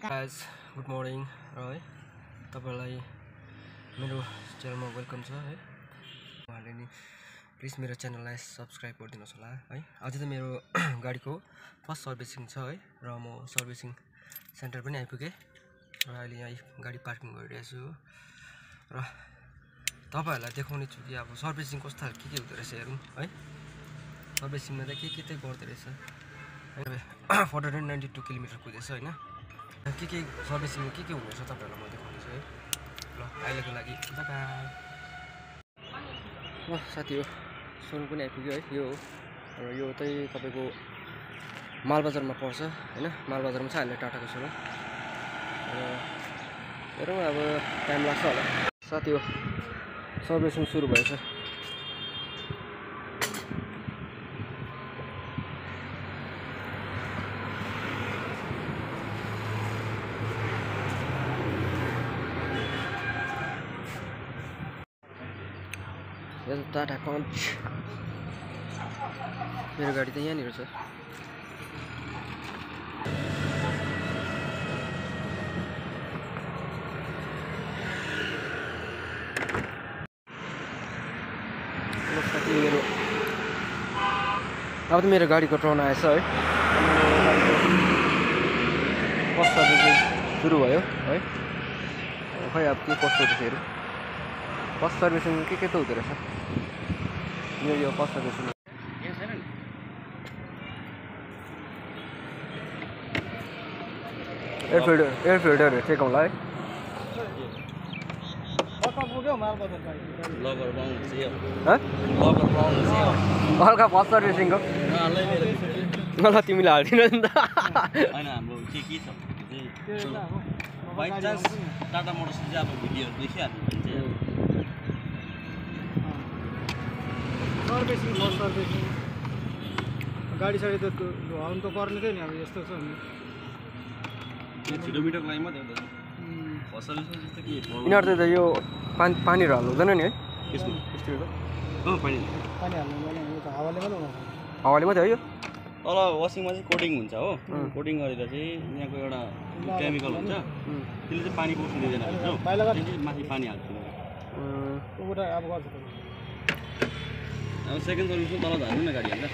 guys good morning है तपाईलाई मेरो च्यानलमा वेलकम छ है उहाँले नि प्लिज मेरो च्यानललाई सब्स्क्राइब गरिदिनुहोस् होला है अझै त मेरो गाडीको फर्स्ट सर्भिसिङ छ है र म सर्भिसिङ सेन्टर पनि आइपुगे र अहिले यहाँ गाडी पार्किङ गरिरहेको छु र तपाईहरुलाई देखाउने छु कि अब सर्भिसिङ कस्तो खालको के हुँदो रहेछ हेरौँ है सर्भिसिङमा त के चाहिँ गर्दै रहेछ 492 किलोमिटर कुदेछ हैन के सर्भिसिङ के हुँदैछ तपाईहरुलाई म देखाउँछु है ल अहिलेको लागि बाइ ल साथी हो सोन पनि आइपुग्यो है यो हो र यो चाहिँ तपाईको मालबजारमा पर्छ हैन मालबजारमा छ अहिले टाटाको सोन र हेरौँ अब टाइम लाग्छ होला साथी हो सर्भिसिङ सुरु भएछ टाटा पञ्च मेरो गाडी त यहाँनिर छ मेरो अब त मेरो गाडीको टर्न आएछ है फर्स्ट सर्भिसिङ सुरु भयो है खै अब के कस्तो हुन्छ हेरौँ फर्स्ट सर्भिसिङ के त हुँदो रहेछ यो first servicing air filter check होला है हल्का फर्स्ट सर्भिसिङको ल तिमीले हाल्दिनौ नि त हैन हाम्रो के छ बाइ चान्स टाटा मोटर्सले चाहिँ अब भिडियोहरु देखिहाल्नु सर्भिसिङ फर्स्ट सर्भिसिङ गाडी साडी त हाउनु त पर्ने थियो नि अब यस्तो छ नि किलोमिटरको लागि मात्रै हो फर्स्ट सर्भिसिङ जस्तो के यिनीहरु त यो पानीहरु हाल्नु हुँदैन नि है यसमा स्टिलको पानी हाल्नु हुँदैन यो त हावाले मात्रै हुन्छ हावाले मात्रै हो यो तल वासिङमा चाहिँ कोटिङ हुन्छ हो कोटिङ गरेर चाहिँ यहाँको एउटा केमिकल हुन्छ त्यसले चाहिँ पानी पस्नु दिँदैन भित्र माथि पानी हाल्छ अब गर्छ अब सेकेन्ड सर्भिसिङ तल झार्नु न गाडी हाल्दा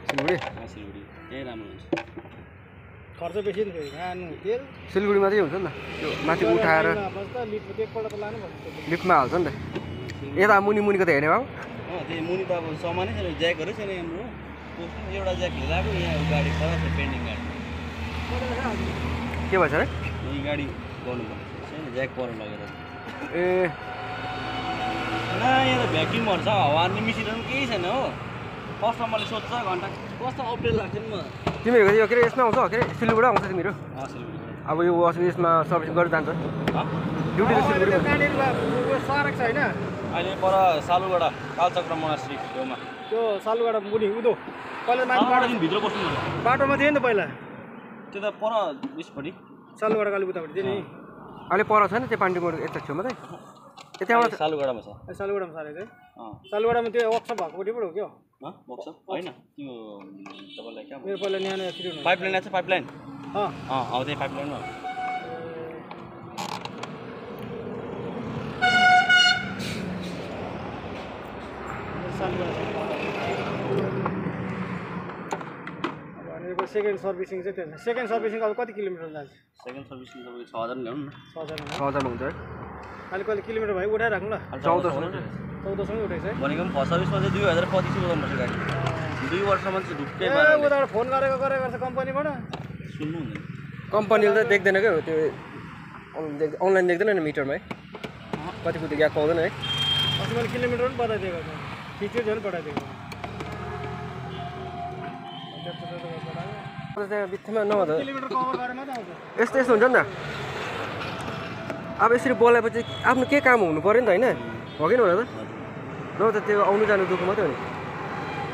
सिलगढी सिलगढी त्यही राम्रो हुन्छ खर्च बेसी नि फेरि खानु तेल सिलगढीमा चाहिँ हुन्छ नि त त्यो माथि उठाएर एकपल्ट त लानु पर्छ लिफ्टमा हाल्छ नि त यता मुनिको त हेर्ने भाउ त्यही मुनि त अब सामानै छैन ज्याकहरू छैन हाम्रो एउटा ज्याक लगाएको यहाँ गाडी खराब छ पेन्डिङ गाडी के भन्छ अरे यही गाडी गर्नुपर्छ छैन ज्याक पर लगेर ए यहाँ त भ्याक्युमहरू छ हावा हान्ने मिसिनहरू पनि केही छैन हो कस्टमरले सोध्छ घन्टा कस्तो अप्डेट लाग्छ नि म तिमीहरूको यो के अरे यसमा आउँछ के अरे सिलगढी आउँछ तिमीहरू सिलगढी अब यो यसमा सर्भिस गरेर जान्छ ड्युटी त सिलगढी सडक छ होइन अहिले पर सालुगढा कालचक्र मोनास्ट्री छेउमा त्यो सालुगढा मुनि उदो पहिला बाटोदेखि भित्र बस्नुपर्छ बाटोमा थियो नि त पहिला त्यो त पर उयसपट्टि सालुगढा कालीबुतापट्टि थियो नि अहिले पर छैन त्यो पाण्डीमोड यता छेउमा चाहिँ त्यहाँबाट सालुगढामा छ सालुगढामा सारे चाहिँ सालुगढामा त्यो वर्कसप भएको पट्टिबाट हो क्या वर्कसप होइन त्यो तपाईँलाई क्या मेरो पहिला न्यानो एक्सिडेन्ट पाइपलाइन आएको छ पाइपलाइन अब त्यही पाइपलाइनमा सेकेन्ड सर्भिसिङ चाहिँ त्यो सेकेन्ड सर्भिसिङ अब कति किलोमिटर जान्छ सेकेन्ड सर्भिसिङ तपाईँको 6000 ल्याउनु न 6000 हुन्छ है अहिले कहिले किलोमिटर भयो उठाइराख्नु ल 1400 उठाइछ है भनेको पनि फर्स्ट सर्भिसमा चाहिँ 2025 उठाउनुपर्छ गाडी 2 वर्षसम्म चाहिँ ढुक्कै उताबाट फोन गरेको गर्छ कम्पनीबाट सुन्नु हुँदैन कम्पनीले त देख्दैन क्या त्यो अनलाइन देख्दैन नि मिटरमा है कति कुति ग्याप पाउँदैन है अस्ति मैले किलोमिटर पनि बताइदिएको छ खिच्यो झन् पठाइदिएको बित्थामा नभए किलोमिटर कभर गरेर मात्रै आउँछ यस्तो हुन्छ नि त अब यसरी बोलाएपछि आफ्नो के काम हुनु पऱ्यो नि त होइन हो कि होला त न त त्यो आउनु जानु दुःख मात्रै हो नि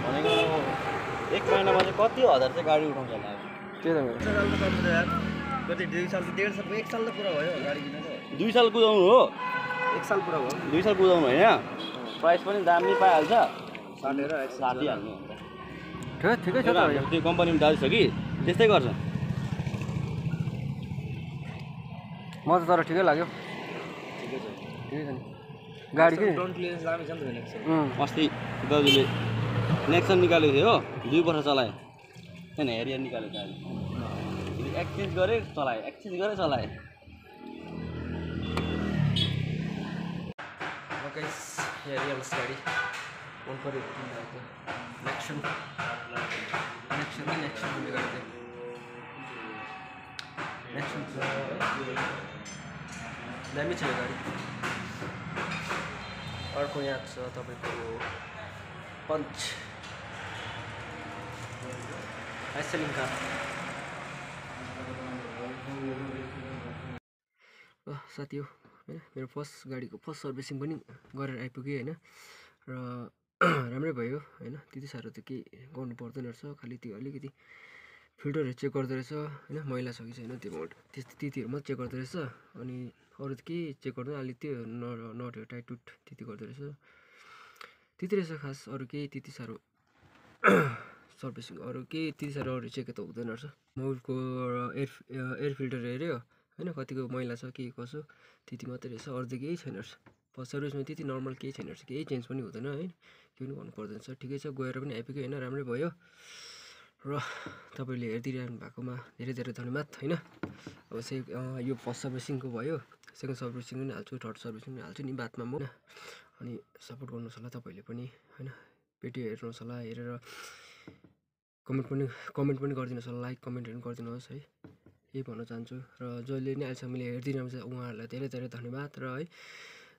भनेको एक महिनामा चाहिँ कति हजार चाहिँ गाडी उठाउँछ होला त्यही त कति 2 साल 1.5 साल 1 साल त पुरा भयो गाडी किनेको 2 साल कुदाउनु हो 1 साल पुरा भयो 2 साल कुदाउनु होइन प्राइस पनि दाम नै पाइहाल्छ साटेर हाल्नु ठिकै छ त त्यो कम्पनीमा दाजु छ कि त्यस्तै गर्छ म त तर ठिकै लाग्यो ठिकै छ ठिकै छ नि गाडी के फ्रन्ट क्लियरेन्स राम्रो छ नि त नेक्स्ट अस्ति दाजुले नेक्सन निकालेको थियो हो 2 वर्ष चलाएँ होइन हेरियर निकालेको थियो अहिले एक्सचेन्ज गरेँ चलाएँ गाइस हेरिहाल्नुहोस् गाडी मन पऱ्यो किन्नु नेक्सन भन्ने गाडी चाहिँ नेक्सन छ दामी छ यो गाडी अर्को यहाँ छ तपाईँको पञ्च एसएलिङ कार साथी हो होइन मेरो फर्स्ट गाडीको फर्स्ट सर्भिसिङ पनि गरेर आइपुगेँ होइन र राम्रै भयो होइन त्यति साह्रो त केही गर्नु पर्दैन रहेछ खालि त्यो अलिकति फिल्टरहरू चेक गर्दो रहेछ होइन मैला छ कि छैन त्यो त्यतिहरू मात्रै चेक गर्दो रहेछ अनि अरू त केही चेक गर्दैन अलिक त्यो नटहरू टाइट टुट त्यति गर्दो रहेछ त्यति रहेछ खास अरू केही त्यति साह्रो सर्भिसिङ अरू केही त्यति साह्रो अरू चेक त हुँदैन रहेछ मोबिलको एयर फिल्टर हेऱ्यो होइन कतिको मैला छ के कसो त्यति मात्रै रहेछ अरू त केही छैन रहेछ फर्स्ट सर्भिसमा त्यति नर्मल केही छैन रहेछ केही चेन्ज पनि हुँदैन है केही पनि गर्नु पर्दैन रहेछ ठिकै छ गएर पनि आइपुग्यो होइन राम्रै भयो र तपाईँले हेरिदिइरहनु भएकोमा धेरै धेरै धन्यवाद होइन अब चाहिँ यो फर्स्ट सर्भिसिङको भयो सेकेन्ड सर्भिसिङ पनि हाल्छु थर्ड सर्भिसिङ पनि हाल्छु नि बादमा म अनि सपोर्ट गर्नुहोस् होला तपाईँहरूले पनि होइन भिडियो हेर्नुहोस् होला हेरेर कमेन्ट पनि गरिदिनुहोस् होला लाइक कमेन्टहरू पनि गरिदिनुहोस् है यही भन्न चाहन्छु र जसले नै अहिलेसम्म मैले हेरिदिनु छ उहाँहरूलाई धेरै धेरै धन्यवाद र है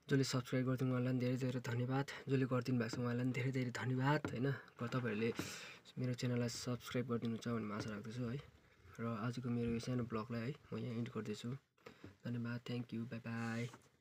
जसले सब्सक्राइब गरिदिनु उहाँलाई पनि धेरै धेरै धन्यवाद जसले गरिदिनु भएको छ उहाँलाई पनि धेरै धेरै धन्यवाद होइन तपाईँहरूले मेरो च्यानललाई सब्सक्राइब गरिदिनुहुन्छ भन्ने म आशा राख्दछु है र आजको मेरो यो सानो ब्लगलाई है म यहाँ इन्ड गर्दैछु धन्यवाद थ्याङ्क यू बाई बाई